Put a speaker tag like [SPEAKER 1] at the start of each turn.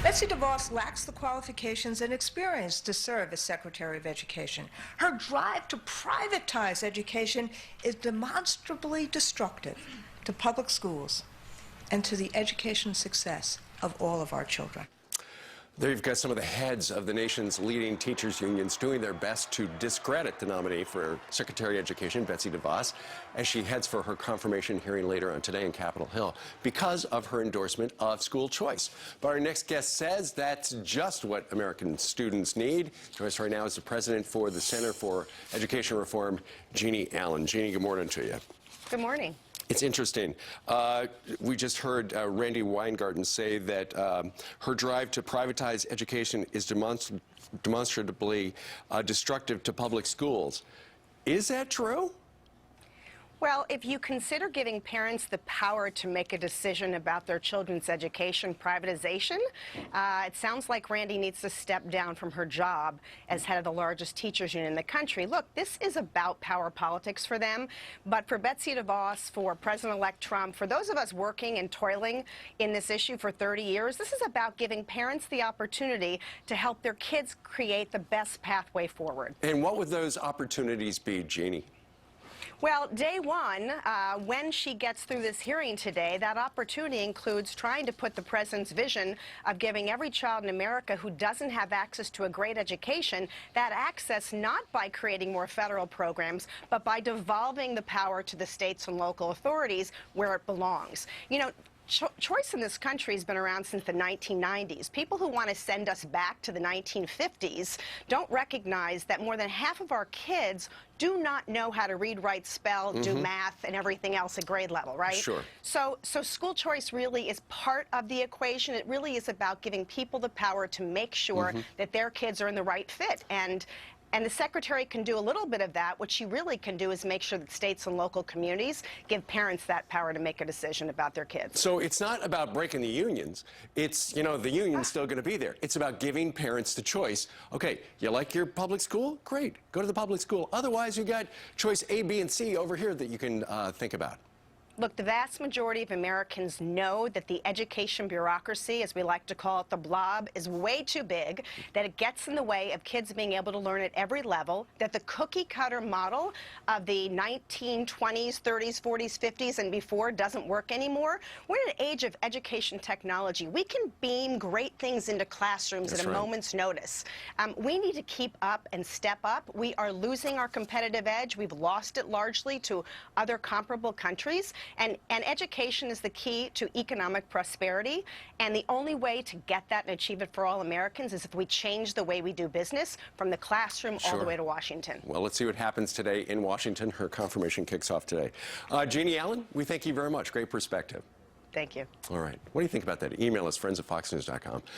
[SPEAKER 1] Betsy Devos lacks the qualifications and experience to serve as Secretary of Education. Her drive to privatize education is demonstrably destructive to public schools and to the education success of all of our children.
[SPEAKER 2] There you've got some of the heads of the nation's leading teachers' unions doing their best to discredit the nominee for Secretary of Education, Betsy Devos, as she heads for her confirmation hearing later on today in Capitol Hill because of her endorsement of school choice. But our next guest says that's just what American students need. Joining us right now is the president for the Center for Education Reform, Jeanne Allen. Jeanne, good morning to you.
[SPEAKER 3] Good morning.
[SPEAKER 2] It's interesting. We just heard Randi Weingarten say that her drive to privatize education is demonstrably destructive to public schools. Is that true?
[SPEAKER 3] Well, if you consider giving parents the power to make a decision about their children's education privatization, it sounds like Randi needs to step down from her job as head of the largest teachers union in the country. Look, this is about power politics for them, but for Betsy DeVos, for President-elect Trump, for those of us working and toiling in this issue for 30 years, this is about giving parents the opportunity to help their kids create the best pathway forward.
[SPEAKER 2] And what would those opportunities be, Jeanne?
[SPEAKER 3] Well, day one, when she gets through this hearing today, that opportunity includes trying to put the president's vision of giving every child in America who doesn't have access to a great education that access not by creating more federal programs, but by devolving the power to the states and local authorities where it belongs. You know, choice in this country has been around since the 1990s. People who want to send us back to the 1950s don't recognize that more than half of our kids do not know how to read, write, spell, do math, and everything else at grade level, right?
[SPEAKER 2] Sure.
[SPEAKER 3] So school choice really is part of the equation. It really is about giving people the power to make sure that their kids are in the right fit. And the secretary can do a little bit of that. What she really can do is make sure that states and local communities give parents that power to make a decision about their kids.
[SPEAKER 2] So it's not about breaking the unions. It's, you know, the union's still going to be there. It's about giving parents the choice. Okay, you like your public school? Great. Go to the public school. Otherwise, you got choice A, B, and C over here that you can think about.
[SPEAKER 3] Look, the vast majority of Americans know that the education bureaucracy, as we like to call it, the blob, is way too big, that it gets in the way of kids being able to learn at every level, that the cookie-cutter model of the 1920s, 30s, 40s, 50s, and before doesn't work anymore. We're in an age of education technology. We can beam great things into classrooms at a moment's notice. We need to keep up and step up. We are losing our competitive edge. We've lost it largely to other comparable countries. And education is the key to economic prosperity, and the only way to get that and achieve it for all Americans is if we change the way we do business from the classroom all the way to Washington.
[SPEAKER 2] Well, let's see what happens today in Washington. Her confirmation kicks off today. Jeanne Allen, we thank you very much. Great perspective.
[SPEAKER 3] Thank you.
[SPEAKER 2] All right. What do you think about that? Email us, friends@foxnews.com.